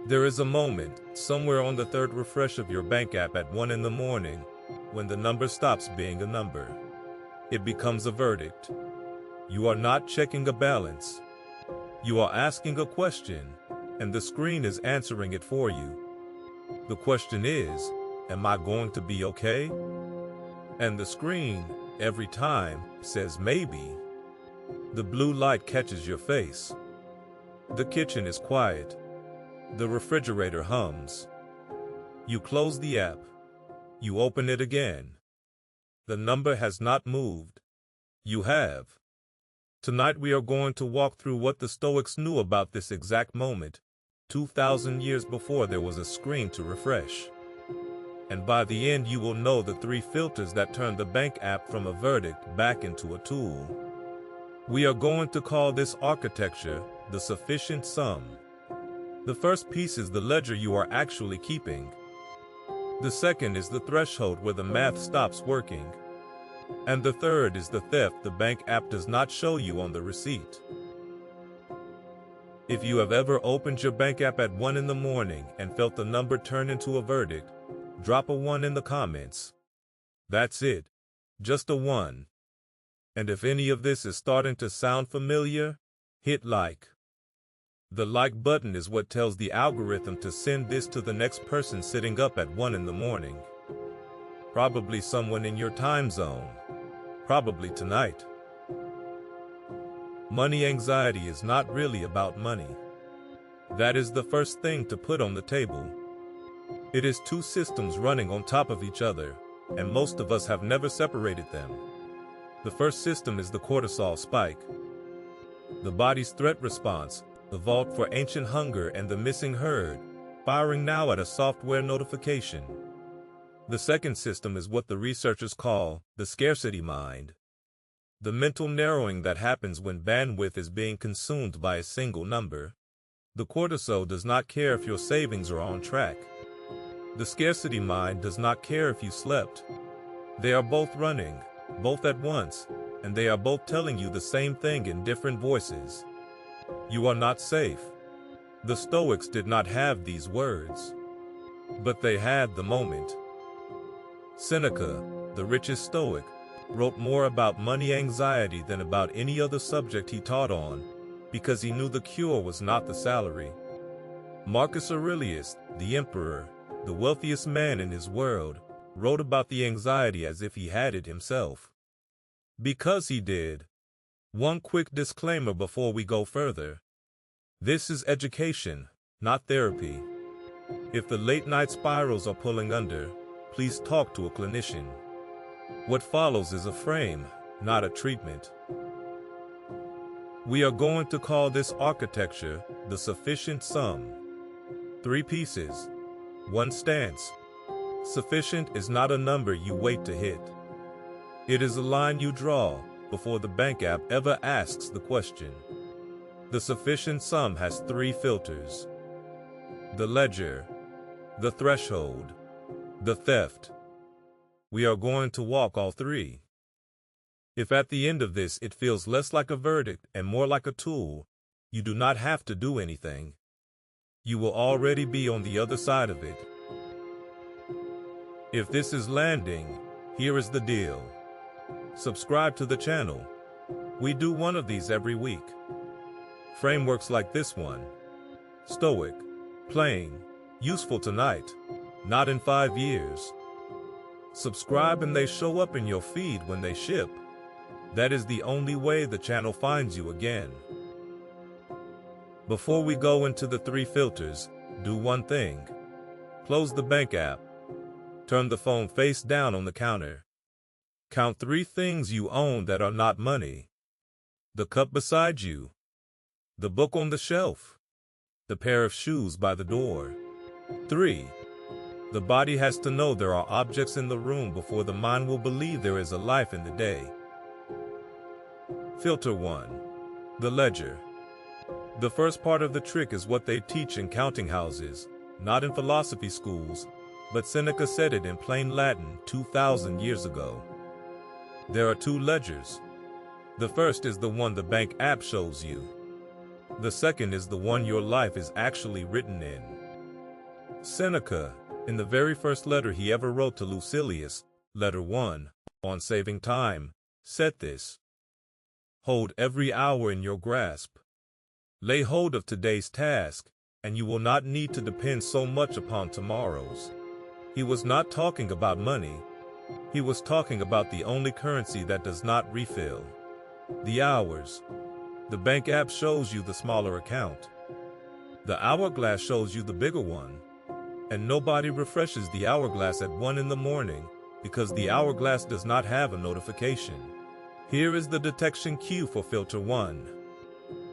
There is a moment, somewhere on the third refresh of your bank app at 1 in the morning, when the number stops being a number. It becomes a verdict. You are not checking a balance. You are asking a question, and the screen is answering it for you. The question is, am I going to be okay? And the screen, every time, says maybe. The blue light catches your face. The kitchen is quiet. The refrigerator hums. You close the app. You open it again. The number has not moved. You have. Tonight we are going to walk through what the Stoics knew about this exact moment, 2,000 years before there was a screen to refresh. And by the end you will know the 3 filters that turn the bank app from a verdict back into a tool. We are going to call this architecture the sufficient sum. The first piece is the ledger you are actually keeping. The second is the threshold where the math stops working. And the third is the theft the bank app does not show you on the receipt. If you have ever opened your bank app at 1 in the morning and felt the number turn into a verdict, drop a 1 in the comments. That's it. Just a 1. And if any of this is starting to sound familiar, hit like. The like button is what tells the algorithm to send this to the next person sitting up at 1 in the morning. Probably someone in your time zone. Probably tonight. Money anxiety is not really about money. That is the first thing to put on the table. It is 2 systems running on top of each other, and most of us have never separated them. The first system is the cortisol spike. The body's threat response, the vault for ancient hunger and the missing herd, firing now at a software notification. The second system is what the researchers call the scarcity-mind. The mental narrowing that happens when bandwidth is being consumed by a single number. The cortisol does not care if your savings are on track. The scarcity mind does not care if you slept. They are both running, both at once, and they are both telling you the same thing in different voices. You are not safe. The Stoics did not have these words, but they had the moment. Seneca, the richest Stoic, wrote more about money anxiety than about any other subject he taught on, because he knew the cure was not the salary. Marcus Aurelius, the emperor, the wealthiest man in his world, wrote about the anxiety as if he had it himself. Because he did. One quick disclaimer before we go further. This is education, not therapy. If the late-night spirals are pulling under, please talk to a clinician. What follows is a frame, not a treatment. We are going to call this architecture the sufficient sum. 3 pieces. 1 stance. Sufficient is not a number you wait to hit. It is a line you draw before the bank app ever asks the question. The sufficient sum has 3 filters. The ledger, the threshold, the theft. We are going to walk all 3. If at the end of this it feels less like a verdict and more like a tool, you do not have to do anything. You will already be on the other side of it. If this is landing, here is the deal. Subscribe to the channel. We do one of these every week. Frameworks like this one. Stoic, plain, useful tonight, not in 5 years. Subscribe and they show up in your feed when they ship. That is the only way the channel finds you again. Before we go into the 3 filters, do one thing. Close the bank app. Turn the phone face down on the counter. Count 3 things you own that are not money. The cup beside you. The book on the shelf. The pair of shoes by the door. 3. The body has to know there are objects in the room before the mind will believe there is a life in the day. Filter 1. The ledger. The first part of the trick is what they teach in counting houses, not in philosophy schools, but Seneca said it in plain Latin 2,000 years ago. There are 2 ledgers. The first is the one the bank app shows you. The second is the one your life is actually written in. Seneca, in the very first letter he ever wrote to Lucilius, Letter 1, on saving time, said this: "Hold every hour in your grasp. Lay hold of today's task, and you will not need to depend so much upon tomorrow's." He was not talking about money. He was talking about the only currency that does not refill: the hours. The bank app shows you the smaller account. The hourglass shows you the bigger one. And nobody refreshes the hourglass at 1 in the morning because the hourglass does not have a notification. Here is the detection cue for filter 1.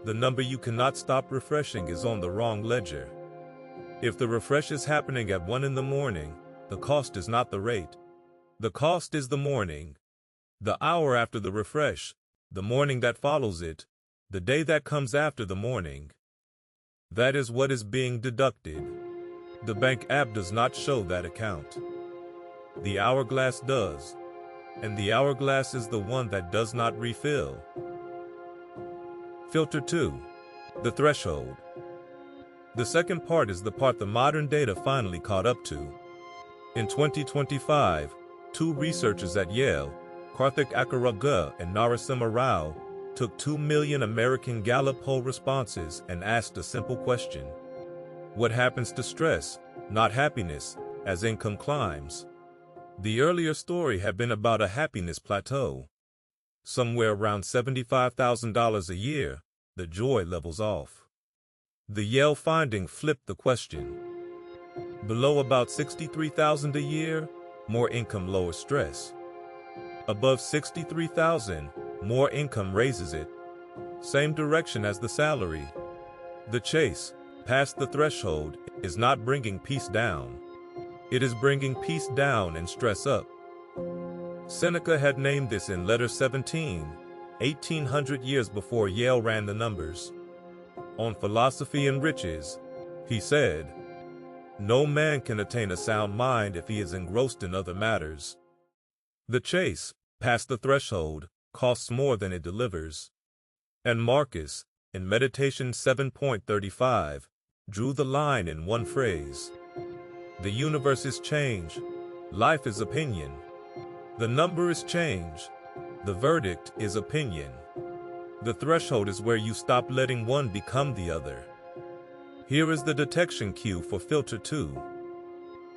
The number you cannot stop refreshing is on the wrong ledger. If the refresh is happening at 1 in the morning, the cost is not the rate. The cost is the morning, the hour after the refresh, the morning that follows it, the day that comes after the morning. That is what is being deducted. The bank app does not show that account. The hourglass does, and the hourglass is the one that does not refill. Filter 2. The threshold. The second part is the part the modern data finally caught up to. In 2025, 2 researchers at Yale, Akkiraju Rao and Seneca Rao, took 2 million American Gallup poll responses and asked a simple question: what happens to stress, not happiness, as income climbs? The earlier story had been about a happiness plateau. Somewhere around $75,000 a year, the joy levels off. The Yale finding flipped the question. Below about $63,000 a year, more income lowers stress. Above $63,000, more income raises it. Same direction as the salary. The chase, past the threshold, is not bringing peace down. It is bringing peace down and stress up. Seneca had named this in Letter 17, 1800 years before Yale ran the numbers. On philosophy and riches, he said, "No man can attain a sound mind if he is engrossed in other matters." The chase, past the threshold, costs more than it delivers. And Marcus, in Meditation 7.35, drew the line in one phrase: the universe is change, life is opinion. The number is change, the verdict is opinion. The threshold is where you stop letting one become the other. Here is the detection cue for filter 2.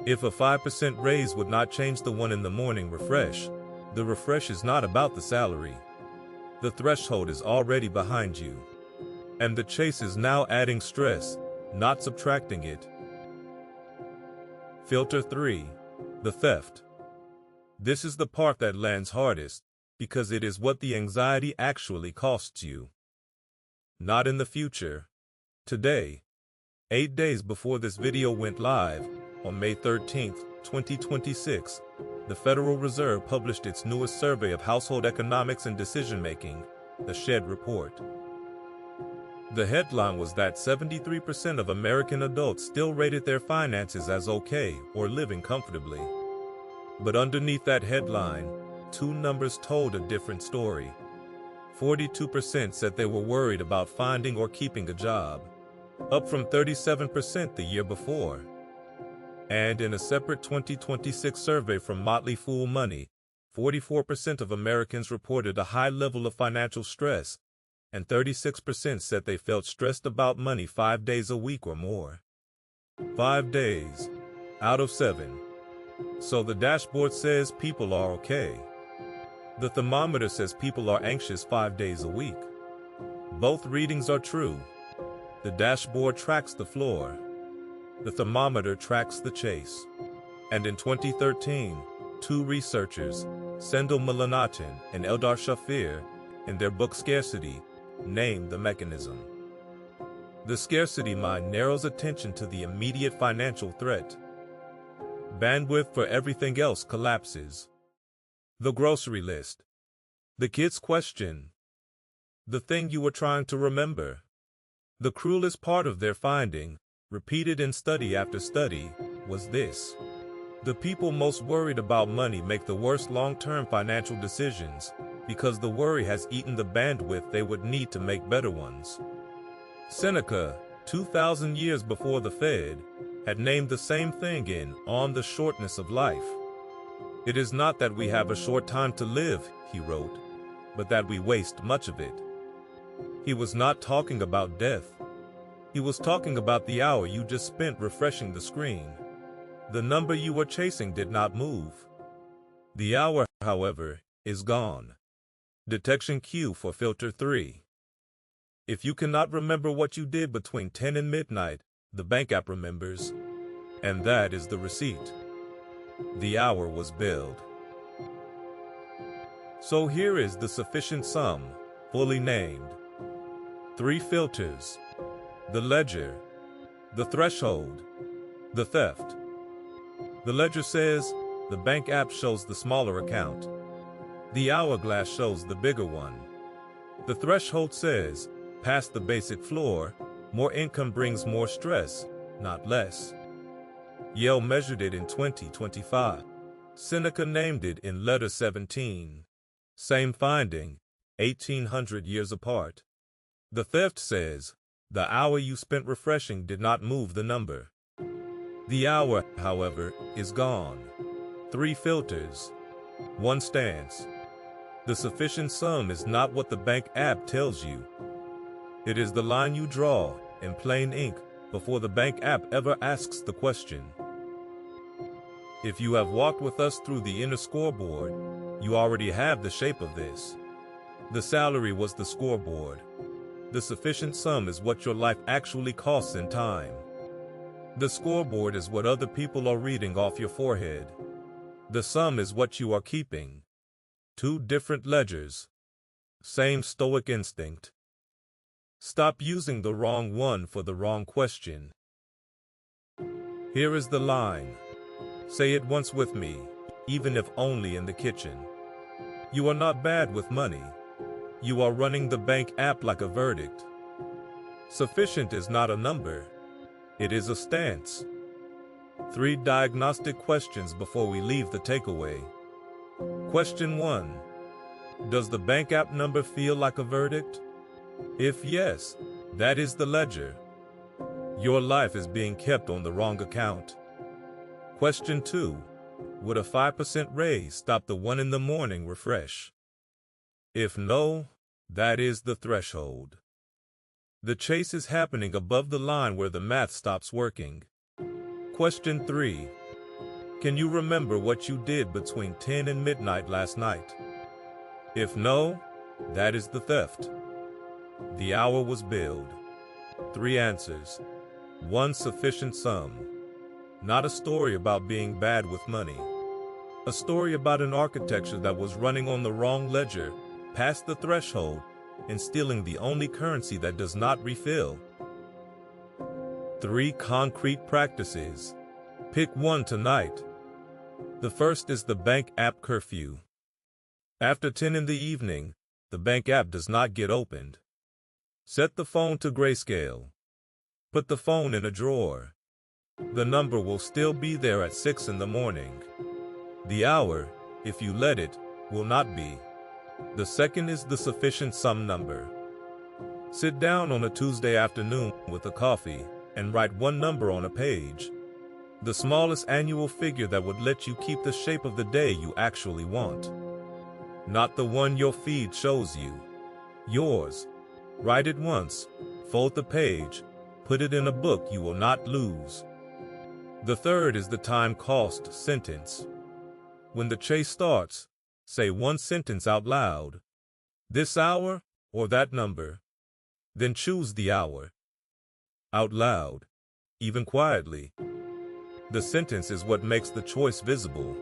If a 5% raise would not change the 1 in the morning refresh, the refresh is not about the salary. The threshold is already behind you. And the chase is now adding stress, not subtracting it. Filter 3. The theft. This is the part that lands hardest, because it is what the anxiety actually costs you. Not in the future. Today, 8 days before this video went live, on May 13, 2026, the Federal Reserve published its newest survey of household economics and decision-making, the SHED report. The headline was that 73% of American adults still rated their finances as okay or living comfortably. But underneath that headline, 2 numbers told a different story. 42% said they were worried about finding or keeping a job, up from 37% the year before. And in a separate 2026 survey from Motley Fool Money, 44% of Americans reported a high level of financial stress, and 36% said they felt stressed about money 5 days a week or more. 5 days out of 7. So the dashboard says people are okay. The thermometer says people are anxious 5 days a week. Both readings are true. The dashboard tracks the floor. The thermometer tracks the chase. And in 2013, 2 researchers, Sendel Mullanatin and Eldar Shafir, in their book Scarcity, named the mechanism. The scarcity mind narrows attention to the immediate financial threat. Bandwidth for everything else collapses. The grocery list. The kid's question. The thing you were trying to remember. The cruelest part of their finding, repeated in study after study, was this: the people most worried about money make the worst long-term financial decisions because the worry has eaten the bandwidth they would need to make better ones. Seneca, 2,000 years before the Fed, had named the same thing in On the Shortness of Life. It is not that we have a short time to live, he wrote, but that we waste much of it. He was not talking about death. He was talking about the hour you just spent refreshing the screen. The number you were chasing did not move. The hour, however, is gone. Detection cue for filter 3. If you cannot remember what you did between 10 and midnight, the bank app remembers, and that is the receipt. The hour was billed. So here is the sufficient sum, fully named. 3 filters: the ledger, the threshold, the theft. The ledger says the bank app shows the smaller account. The hourglass shows the bigger one. The threshold says, past the basic floor, more income brings more stress, not less. Yale measured it in 2025. Seneca named it in Letter 17. Same finding, 1800 years apart. The theft says, the hour you spent refreshing did not move the number. The hour, however, is gone. 3 filters, 1 stance. The sufficient sum is not what the bank app tells you. It is the line you draw in plain ink before the bank app ever asks the question. If you have walked with us through the inner scoreboard, you already have the shape of this. The salary was the scoreboard. The sufficient sum is what your life actually costs in time. The scoreboard is what other people are reading off your forehead. The sum is what you are keeping. 2 different ledgers. Same Stoic instinct. Stop using the wrong one for the wrong question. Here is the line. Say it once with me, even if only in the kitchen. You are not bad with money. You are running the bank app like a verdict. Sufficient is not a number. It is a stance. 3 diagnostic questions before we leave the takeaway. Question 1. Does the bank app number feel like a verdict? If yes, that is the ledger. Your life is being kept on the wrong account. Question 2. Would a 5% raise stop the 1 in the morning refresh? If no, that is the threshold. The chase is happening above the line where the math stops working. Question 3. Can you remember what you did between 10 and midnight last night? If no, that is the theft. The hour was billed. 3 answers. 1 sufficient sum. Not a story about being bad with money. A story about an architecture that was running on the wrong ledger, past the threshold, and stealing the only currency that does not refill. 3 concrete practices. Pick one tonight. The first is the bank app curfew. After 10 in the evening, the bank app does not get opened. Set the phone to grayscale. Put the phone in a drawer. The number will still be there at 6 in the morning. The hour, if you let it, will not be. The second is the sufficient sum number. Sit down on a Tuesday afternoon with a coffee and write one number on a page. The smallest annual figure that would let you keep the shape of the day you actually want. Not the one your feed shows you. Yours. Write it once, fold the page, put it in a book you will not lose. The third is the time cost sentence. When the chase starts, say one sentence out loud. This hour or that number. Then choose the hour. Out loud, even quietly. The sentence is what makes the choice visible.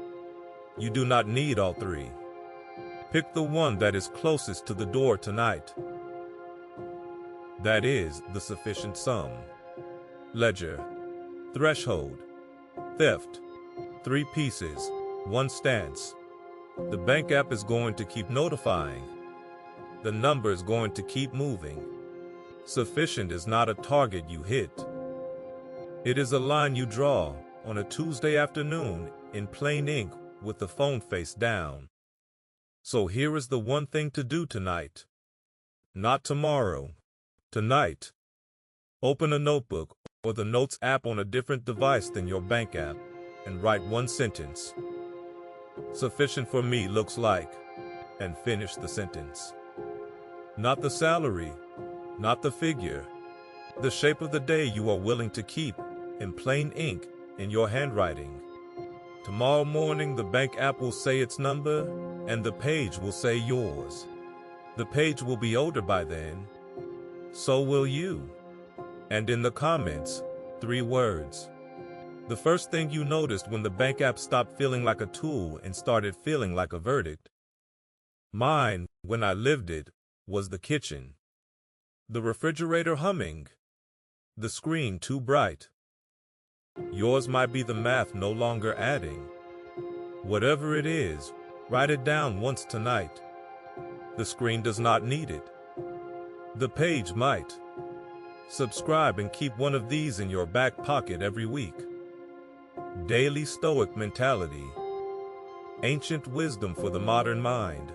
You do not need all 3. Pick the one that is closest to the door tonight. That is the sufficient sum. Ledger. Threshold. Theft. 3 pieces, 1 stance. The bank app is going to keep notifying. The number is going to keep moving. Sufficient is not a target you hit. It is a line you draw on a Tuesday afternoon in plain ink with the phone face down. So here is the one thing to do tonight. Not tomorrow. Tonight. Open a notebook or the Notes app on a different device than your bank app, and write one sentence. Sufficient for me looks like, and finish the sentence. Not the salary, not the figure, the shape of the day you are willing to keep, in plain ink, in your handwriting. Tomorrow morning the bank app will say its number, and the page will say yours. The page will be older by then. So will you. And in the comments, 3 words. The first thing you noticed when the bank app stopped feeling like a tool and started feeling like a verdict. Mine, when I lived it, was the kitchen. The refrigerator humming. The screen too bright. Yours might be the math no longer adding. Whatever it is, write it down once tonight. The screen does not need it. The page might. Subscribe and keep one of these in your back pocket every week. Daily Stoic mentality. Ancient wisdom for the modern mind.